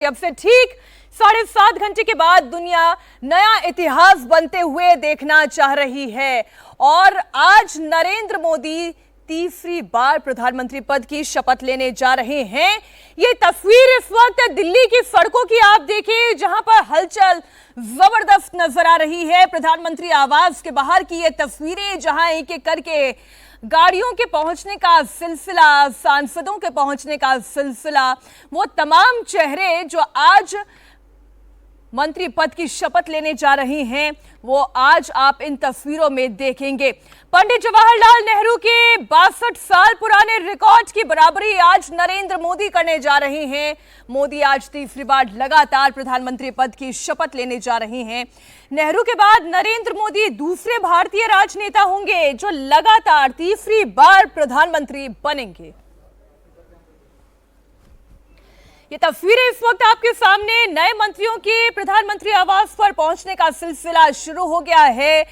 अब से ठीक 7.5 घंटे के बाद दुनिया नया इतिहास बनते हुए देखना चाह रही है और आज नरेंद्र मोदी तीसरी बार प्रधानमंत्री पद की शपथ लेने जा रहे हैं। ये तस्वीर इस वक्त दिल्ली की सड़कों की आप देखिए, जहां पर हलचल जबरदस्त नजर आ रही है। प्रधानमंत्री आवास के बाहर की ये तस्वीरें, जहां एक एक करके गाड़ियों के पहुंचने का सिलसिला, सांसदों के पहुंचने का सिलसिला, वो तमाम चेहरे जो आज मंत्री पद की शपथ लेने जा रही हैं, वो आज आप इन तस्वीरों में देखेंगे। पंडित जवाहरलाल नेहरू के 62 साल पुराने रिकॉर्ड की बराबरी आज नरेंद्र मोदी करने जा रहे हैं। मोदी आज तीसरी बार लगातार प्रधानमंत्री पद की शपथ लेने जा रहे हैं। नेहरू के बाद नरेंद्र मोदी दूसरे भारतीय राजनेता होंगे जो लगातार तीसरी बार प्रधानमंत्री बनेंगे। ये तस्वीरें इस वक्त आपके सामने, नए मंत्रियों के प्रधानमंत्री आवास पर पहुंचने का सिलसिला शुरू हो गया है।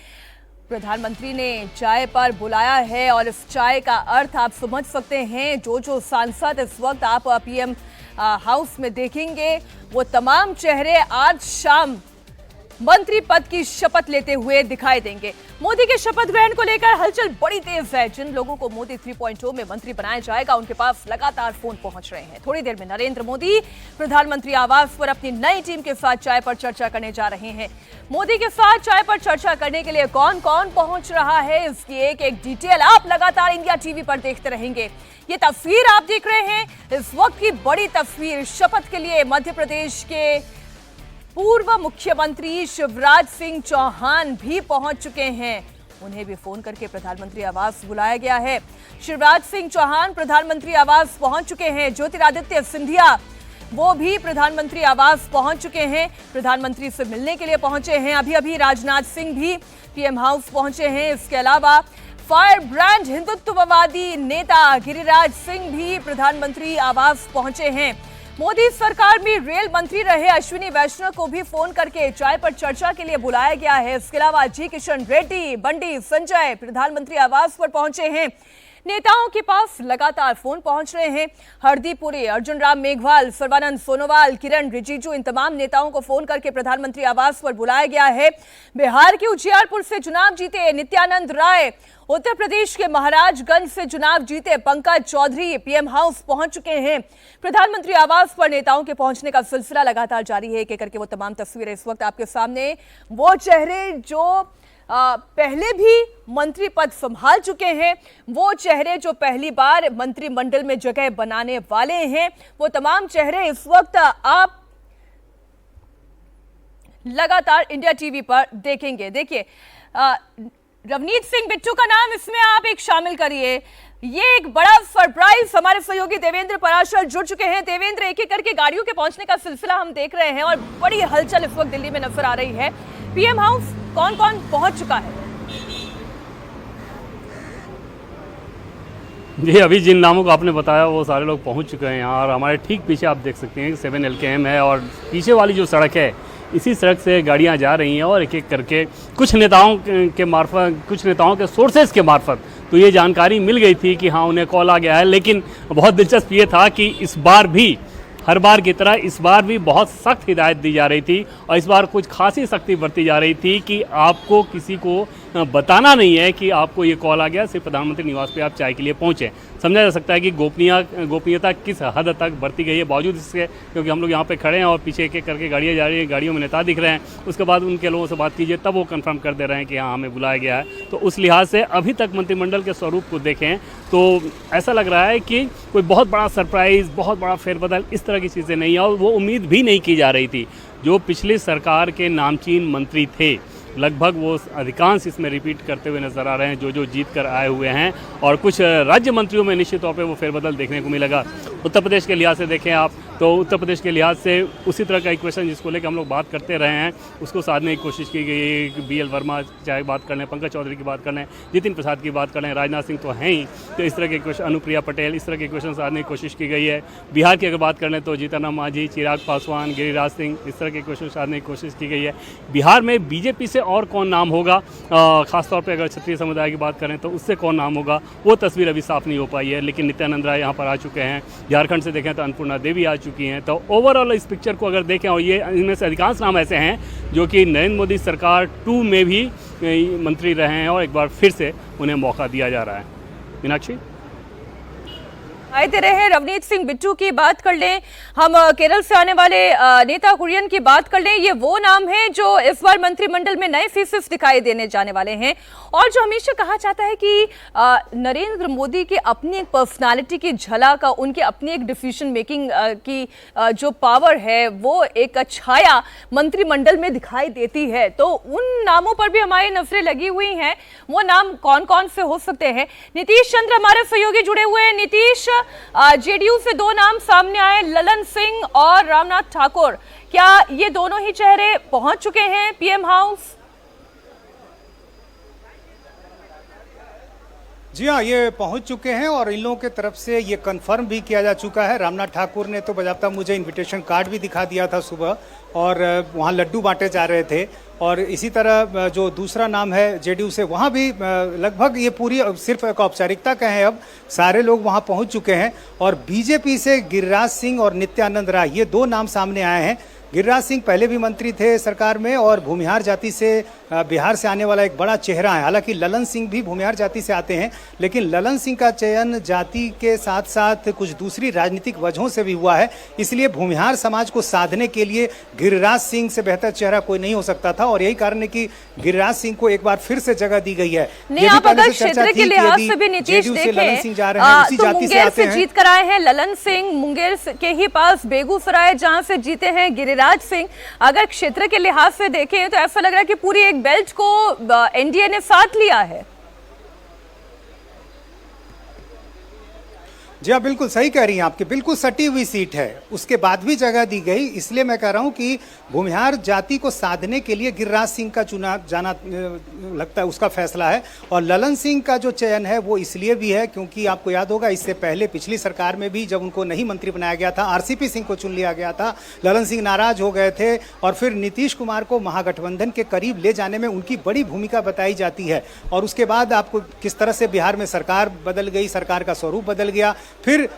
प्रधानमंत्री ने चाय पर बुलाया है और इस चाय का अर्थ आप समझ सकते हैं। जो सांसद इस वक्त आप पीएम हाउस में देखेंगे, वो तमाम चेहरे आज शाम मंत्री पद की शपथ लेते हुए दिखाई देंगे। मोदी के शपथ ग्रहण को लेकर हलचल बड़ी तेज है। जिन लोगों को मोदी 3.0 में मंत्री बनाया जाएगा, उनके पास लगातार फोन पहुंच रहे हैं। थोड़ी देर में नरेंद्र मोदी प्रधानमंत्री आवास पर अपनी नई टीम के साथ चाय पर चर्चा करने जा रहे हैं। मोदी के साथ चाय पर चर्चा करने के लिए कौन कौन पहुंच रहा है, इसकी एक एक डिटेल आप लगातार इंडिया टीवी पर देखते रहेंगे। ये तस्वीर आप देख रहे हैं, इस वक्त की बड़ी तस्वीर। शपथ के लिए मध्य प्रदेश के पूर्व मुख्यमंत्री शिवराज सिंह चौहान भी पहुंच चुके हैं। उन्हें भी फोन करके प्रधानमंत्री आवास बुलाया गया है। शिवराज सिंह चौहान प्रधानमंत्री आवास पहुंच चुके हैं। ज्योतिरादित्य सिंधिया वो भी प्रधानमंत्री आवास पहुंच चुके हैं, प्रधानमंत्री से मिलने के लिए पहुंचे हैं। अभी राजनाथ सिंह भी पीएम हाउस पहुंचे हैं। इसके अलावा फायर ब्रांड हिंदुत्ववादी नेता गिरिराज सिंह भी प्रधानमंत्री आवास पहुंचे हैं। मोदी सरकार में रेल मंत्री रहे अश्विनी वैष्णव को भी फोन करके चाय पर चर्चा के लिए बुलाया गया है। इसके अलावा जी किशन रेड्डी, बंडी संजय प्रधानमंत्री आवास पर पहुंचे हैं। नेताओं के पास लगातार फोन पहुंच रहे हैं। हरदीप पुरी, अर्जुन राम मेघवाल, सर्बानंद सोनोवाल, किरण रिजिजू, इन तमाम नेताओं को फोन करके प्रधानमंत्री आवास पर बुलाया गया है। बिहार के उजियारपुर से चुनाव जीते नित्यानंद राय, उत्तर प्रदेश के महाराजगंज से चुनाव जीते पंकज चौधरी पीएम हाउस पहुंच चुके हैं। प्रधानमंत्री आवास पर नेताओं के पहुंचने का सिलसिला लगातार जारी है। एक एक करके वो तमाम तस्वीरें इस वक्त आपके सामने। वो चेहरे जो पहले भी मंत्री पद संभाल चुके हैं, वो चेहरे जो पहली बार मंत्रिमंडल में जगह बनाने वाले हैं, वो तमाम चेहरे इस वक्त आप लगातार इंडिया टीवी पर देखेंगे। देखिए, रवनीत सिंह बिट्टू का नाम इसमें आप एक शामिल करिए। ये एक बड़ा सरप्राइज, हमारे सहयोगी देवेंद्र पराशर जुड़ चुके हैं। देवेंद्र, एक एक करके गाड़ियों के पहुंचने का सिलसिला हम देख रहे हैं और बड़ी हलचल इस वक्त दिल्ली में नजर आ रही है। पीएम हाउस कौन कौन पहुंच चुका है? जी, अभी जिन नामों को आपने बताया वो सारे लोग पहुंच चुके हैं यहाँ, और हमारे ठीक पीछे आप देख सकते हैं 7 LKM है और पीछे वाली जो सड़क है, इसी सड़क से गाड़ियां जा रही हैं। और एक एक करके कुछ नेताओं के मार्फत, कुछ नेताओं के सोर्सेज के मार्फत तो ये जानकारी मिल गई थी कि हाँ, उन्हें कॉल आ गया है। लेकिन बहुत दिलचस्प ये था कि इस बार भी, हर बार की तरह इस बार भी बहुत सख्त हिदायत दी जा रही थी और इस बार कुछ खासी सख्ती बरती जा रही थी कि आपको किसी को बताना नहीं है कि आपको ये कॉल आ गया, सिर्फ प्रधानमंत्री निवास पे आप चाय के लिए पहुंचे। समझा जा सकता है कि गोपनीयता किस हद तक बरती गई है, बावजूद इसके, क्योंकि हम लोग यहाँ पे खड़े हैं और पीछे एक एक करके गाड़ियाँ जा रही हैं, गाड़ियों में नेता दिख रहे हैं। उसके बाद उनके लोगों से बात कीजिए, तब वो कंफर्म कर दे रहे हैं कि हाँ, हमें बुलाया गया है। तो उस लिहाज से अभी तक मंत्रिमंडल के स्वरूप को देखें तो ऐसा लग रहा है कि कोई बहुत बड़ा सरप्राइज़, बहुत बड़ा फेरबदल, इस तरह की चीज़ें नहीं है और वो उम्मीद भी नहीं की जा रही थी। जो पिछली सरकार के नामचीन मंत्री थे, लगभग वो अधिकांश इसमें रिपीट करते हुए नजर आ रहे हैं, जो जीत कर आए हुए हैं। और कुछ राज्य मंत्रियों में निश्चित तौर पे वो फेरबदल देखने को मिलेगा। उत्तर प्रदेश के लिहाज से देखें आप तो उत्तर प्रदेश के लिहाज से उसी तरह का इक्वेशन जिसको लेकर हम लोग बात करते रहे हैं, उसको साधने की कोशिश की गई है। BL वर्मा चाहे बात कर लें, पंकज चौधरी की बात कर लें, जितिन प्रसाद की बात कर लें, राजनाथ सिंह तो हैं ही, तो इस तरह के इक्वेशन, अनुप्रिया पटेल, इस तरह के इक्वेशन साधने की कोशिश की गई है। बिहार की अगर बात कर लें तो जीतन राम मांझी, चिराग पासवान, गिरिराज सिंह, इस तरह के इक्वेशन साधने की कोशिश की गई है। बिहार में बीजेपी से और कौन नाम होगा, खासतौर पर अगर क्षत्रिय समुदाय की बात करें तो उससे कौन नाम होगा, वो तस्वीर अभी साफ नहीं हो पाई है। लेकिन नित्यानंद राय यहाँ पर आ चुके हैं। झारखंड से देखें तो अन्नपूर्णा देवी आ चुकी हैं। तो ओवरऑल इस पिक्चर को अगर देखें, और ये इनमें से अधिकांश नाम ऐसे हैं जो कि नरेंद्र मोदी सरकार 2 में भी मंत्री रहे हैं और एक बार फिर से उन्हें मौका दिया जा रहा है। मीनाक्षी आए दे रहे हैं। रवनीत सिंह बिट्टू की बात कर लें, हम केरल से आने वाले नेता कुरियन की बात कर लें, ये वो नाम है जो इस बार मंत्रिमंडल में नए फेसेस दिखाई देने जाने वाले हैं। और जो हमेशा कहा जाता है कि नरेंद्र मोदी की अपनी एक पर्सनालिटी की झलक, उनके अपनी एक डिसीजन मेकिंग की जो पावर है वो एक छाया मंत्रिमंडल में दिखाई देती है। तो उन नामों पर भी हमारी नजरें लगी हुई हैं। वो नाम कौन कौन से हो सकते हैं? नीतीश चंद्र हमारे सहयोगी जुड़े हुए हैं। नीतीश, जेडीयू से 2 नाम सामने आए, ललन सिंह और रामनाथ ठाकुर। क्या ये दोनों ही चेहरे पहुंच चुके हैं पीएम हाउस? जी हाँ, ये पहुंच चुके हैं और इन लोगों के तरफ से ये कंफर्म भी किया जा चुका है। रामनाथ ठाकुर ने तो बजाबता मुझे इनविटेशन कार्ड भी दिखा दिया था सुबह, और वहाँ लड्डू बांटे जा रहे थे। और इसी तरह जो दूसरा नाम है जेडीयू से, वहाँ भी लगभग ये पूरी सिर्फ एक औपचारिकता का है, अब सारे लोग वहाँ पहुँच चुके हैं। और बीजेपी से गिरिराज सिंह और नित्यानंद राय, ये 2 नाम सामने आए हैं। गिरिराज सिंह पहले भी मंत्री थे सरकार में और भूमिहार जाति से बिहार से आने वाला एक बड़ा चेहरा है। हालांकि ललन सिंह भी भूमिहार जाति से आते हैं, लेकिन ललन सिंह का चयन जाति के साथ साथ कुछ दूसरी राजनीतिक वजहों से भी हुआ है। इसलिए भूमिहार समाज को साधने के लिए गिरिराज सिंह से बेहतर चेहरा कोई नहीं हो सकता था, और यही कारण है कि गिरिराज सिंह को एक बार फिर से जगह दी गई है। नहीं, आप अगर क्षेत्र के लिहाज से भी नीतीश देखें तो मुंगेर से जीत कर आए हैं ललन सिंह, मुंगेर के ही पास बेगूसराय जहां से जीते हैं गिरिराज सिंह। अगर क्षेत्र के लिहाज से देखें तो ऐसा लग रहा है कि पूरी एक बेल्ट को एनडीए ने साथ लिया है। जी हाँ, बिल्कुल सही कह रही हैं आपकी, बिल्कुल सटी हुई सीट है, उसके बाद भी जगह दी गई। इसलिए मैं कह रहा हूं कि भूमिहार जाति को साधने के लिए गिरिराज सिंह का चुना जाना लगता है उसका फैसला है। और ललन सिंह का जो चयन है वो इसलिए भी है क्योंकि आपको याद होगा इससे पहले पिछली सरकार में भी जब उनको नहीं मंत्री बनाया गया था, आरसीपी सिंह को चुन लिया गया था, ललन सिंह नाराज हो गए थे और फिर नीतीश कुमार को महागठबंधन के करीब ले जाने में उनकी बड़ी भूमिका बताई जाती है। और उसके बाद आपको किस तरह से बिहार में सरकार बदल गई, सरकार का स्वरूप बदल गया। फिर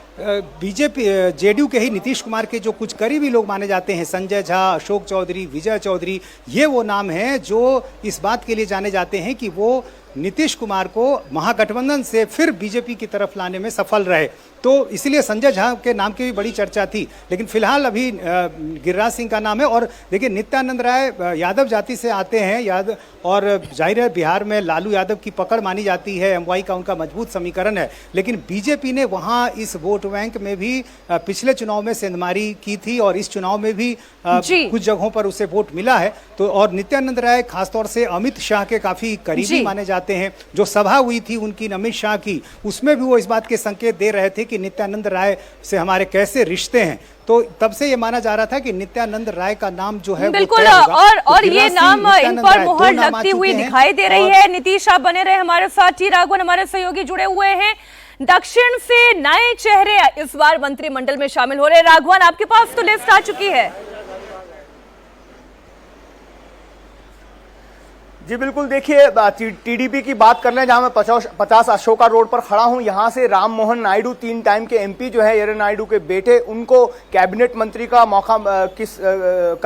बीजेपी जेडीयू के ही नीतीश कुमार के जो कुछ करीबी लोग माने जाते हैं, संजय झा, अशोक चौधरी, विजय चौधरी, ये वो नाम हैं जो इस बात के लिए जाने जाते हैं कि वो नीतीश कुमार को महागठबंधन से फिर बीजेपी की तरफ लाने में सफल रहे। तो इसलिए संजय झा के नाम की भी बड़ी चर्चा थी, लेकिन फिलहाल अभी गिरिराज सिंह का नाम है। और देखिए नित्यानंद राय यादव जाति से आते हैं, और जाहिर है बिहार में लालू यादव की पकड़ मानी जाती है, एमवाई का उनका मजबूत समीकरण है। लेकिन बीजेपी ने वहाँ इस वोट बैंक में भी पिछले चुनाव में सेंधमारी की थी और इस चुनाव में भी कुछ जगहों पर उसे वोट मिला है। तो और नित्यानंद राय खासतौर से अमित शाह के काफी करीबी माने जाते हैं। जो सभा हुई थी उनकी अमित शाह की, उसमें भी वो इस बात के संकेत दे रहे थे कि नित्यानंद राय से हमारे कैसे रिश्ते हैं। तो तब से ये माना जा रहा था कि नित्यानंद राय का नाम जो है बिल्कुल, और ये नाम इन पर मोहर लगती हुई दिखाई दे रही है। नीतीश, आप बने रहे हमारे साथ। टी राघवन हमारे सहयोगी जुड़े हुए हैं। दक्षिण से नए चेहरे इस बार मंत्रिमंडल में शामिल हो रहे। राघवन, आपके पास तो लिस्ट आ चुकी है। जी बिल्कुल, देखिए टीडीपी की बात कर लें, जहां मैं 50 अशोका रोड पर खड़ा हूं, यहां से राम मोहन नायडू 3 टाइम के एमपी जो है येरे नायडू के बेटे, उनको कैबिनेट मंत्री का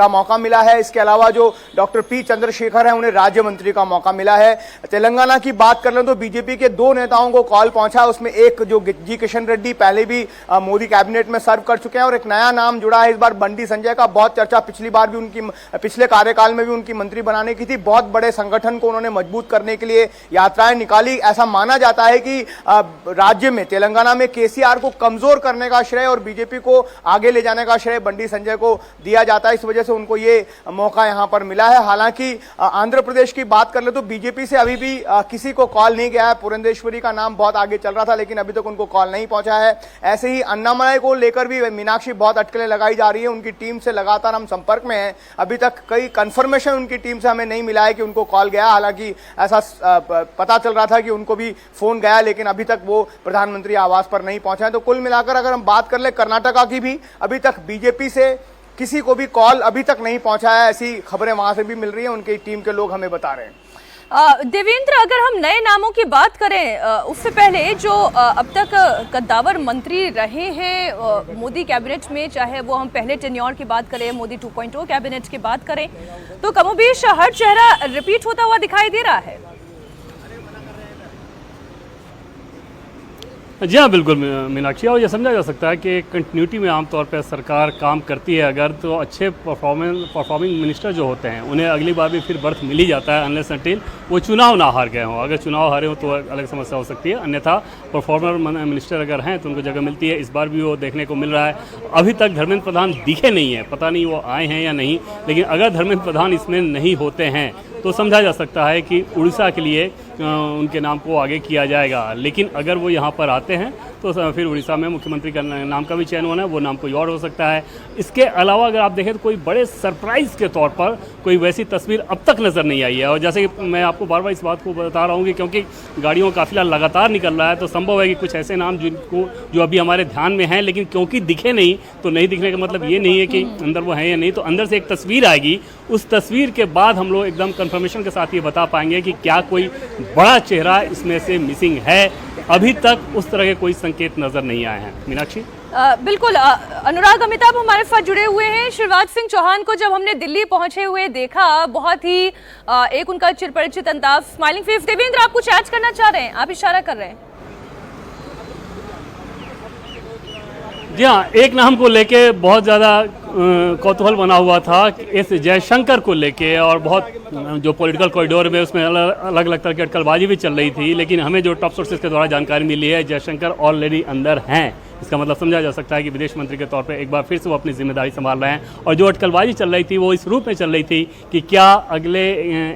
मौका मिला है। इसके अलावा जो डॉक्टर पी चंद्रशेखर है उन्हें राज्य मंत्री का मौका मिला है। तेलंगाना की बात कर लें तो बीजेपी के 2 नेताओं को कॉल पहुंचा, उसमें एक जो जी किशन रेड्डी पहले भी मोदी कैबिनेट में सर्व कर चुके हैं, और एक नया नाम जुड़ा है इस बार बंडी संजय का। बहुत चर्चा पिछली बार भी उनकी, पिछले कार्यकाल में भी उनकी मंत्री बनाने की थी। बहुत बड़े संगठन को उन्होंने मजबूत करने के लिए यात्राएं निकाली। ऐसा माना जाता है कि राज्य में, तेलंगाना में केसीआर को कमजोर करने का श्रेय और बीजेपी को आगे ले जाने का श्रेय बंडी संजय को दिया जाता है। इस वजह से उनको ये मौका यहां पर मिला है। हालांकि आंध्र प्रदेश की बात कर ले तो बीजेपी से अभी भी किसी को कॉल नहीं गया है। पुरंदेश्वरी का नाम बहुत आगे चल रहा था, लेकिन अभी तक उनको कॉल नहीं पहुंचा है। ऐसे ही अन्नामलाई को लेकर भी मीनाक्षी बहुत अटकलें लगाई जा रही है। उनकी टीम से लगातार हम संपर्क में हैं, अभी तक कई कंफर्मेशन उनकी टीम से हमें नहीं मिला है कि उनको कॉल गया। हालांकि ऐसा पता चल रहा था कि उनको भी फोन गया, लेकिन अभी तक वो प्रधानमंत्री आवास पर नहीं पहुंचे हैं। तो कुल मिलाकर अगर हम बात कर ले कर्नाटका की भी, अभी तक बीजेपी से किसी को भी कॉल अभी तक नहीं पहुंचा है, ऐसी खबरें वहां से भी मिल रही हैं, उनकी टीम के लोग हमें बता रहे हैं। देवेंद्र, अगर हम नए नामों की बात करें, उससे पहले जो अब तक कद्दावर मंत्री रहे हैं मोदी कैबिनेट में, चाहे वो हम पहले टेन्योर की बात करें, मोदी 2.0 कैबिनेट की बात करें, तो कमोबेश हर चेहरा रिपीट होता हुआ दिखाई दे रहा है। जी हाँ, बिल्कुल मीनाक्षी, और ये समझा जा सकता है कि कंटिन्यूटी में आमतौर पर सरकार काम करती है अगर, तो अच्छे परफॉर्मिंग मिनिस्टर जो होते हैं उन्हें अगली बार भी फिर बर्थ मिल ही जाता है, अनलेस अनटिल वो चुनाव ना हार गए हों। अगर चुनाव हारे हों तो अलग समस्या हो सकती है, अन्यथा परफॉर्मर मिनिस्टर अगर हैं तो उनको जगह मिलती है। इस बार भी वो देखने को मिल रहा है। अभी तक धर्मेंद्र प्रधान दिखे नहीं है, पता नहीं वो आए हैं या नहीं, लेकिन अगर धर्मेंद्र प्रधान इसमें नहीं होते हैं तो समझा जा सकता है कि उड़ीसा के लिए उनके नाम को आगे किया जाएगा। लेकिन अगर वो यहाँ पर आते हैं तो फिर उड़ीसा में मुख्यमंत्री का नाम का भी चयन होना है, वो नाम कोई और हो सकता है। इसके अलावा अगर आप देखें तो कोई बड़े सरप्राइज़ के तौर पर कोई वैसी तस्वीर अब तक नज़र नहीं आई है। और जैसे कि मैं आपको बार बार इस बात को बता रहा हूँ कि क्योंकि गाड़ियों का काफिला लगातार निकल रहा है, तो संभव है कि कुछ ऐसे नाम जो अभी हमारे ध्यान में हैं, लेकिन क्योंकि दिखे नहीं, तो नहीं दिखने का मतलब ये नहीं है कि अंदर वो हैं या नहीं। तो अंदर से एक तस्वीर आएगी, उस तस्वीर के बाद हम लोग एकदम कंफर्मेशन के साथ ये बता पाएंगे कि क्या कोई बड़ा चेहरा इसमें से मिसिंग है। अभी तक उस तरह के कोई संकेत नजर नहीं आए हैं। मीनाक्षी, बिल्कुल। अनुराग अमिताभ हमारे साथ जुड़े हुए हैं। शिवराज सिंह चौहान को जब हमने दिल्ली पहुंचे हुए देखा, बहुत ही एक उनका चिरपरिचित अंदाज, स्माइलिंग फेस। देवेंद्र, आप कुछ ऐड करना चाह रहे हैं? आप इशारा कर रहे हैं। जी हाँ, एक नाम को लेके बहुत ज़्यादा कौतूहल बना हुआ था, एस जयशंकर को लेके, और बहुत जो पॉलिटिकल कॉरिडोर में उसमें अलग अलग तरह की अटकलबाजी भी चल रही थी। लेकिन हमें जो टॉप सोर्सेज के द्वारा जानकारी मिली है, जयशंकर ऑलरेडी अंदर हैं। इसका मतलब समझा जा सकता है कि विदेश मंत्री के तौर पे एक बार फिर से वो अपनी जिम्मेदारी संभाल रहे हैं। और जो अटकलबाजी चल रही थी वो इस रूप में चल रही थी कि क्या अगले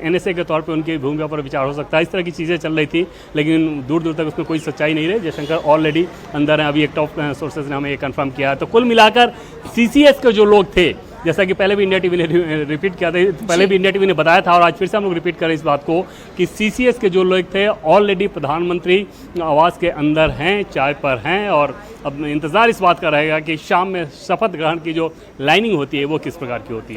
NSA के तौर पे उनकी भूमिका पर विचार हो सकता है, इस तरह की चीज़ें चल रही थी। लेकिन दूर दूर तक उसमें कोई सच्चाई नहीं रही। जयशंकर ऑलरेडी अंदर हैं, अभी एक टॉप सोर्सेज ने हमें ये कन्फर्म किया है। तो कुल मिलाकर CCS के जो लोग थे, जैसा कि पहले भी इंडिया टीवी ने रिपीट किया था, पहले भी इंडिया टीवी ने बताया था और आज फिर से हम लोग रिपीट करें इस बात को कि CCS के जो लोग थे ऑलरेडी प्रधानमंत्री आवास के अंदर हैं, चाय पर हैं। और अब इंतज़ार इस बात का रहेगा कि शाम में शपथ ग्रहण की जो लाइनिंग होती है वो किस प्रकार की होती है।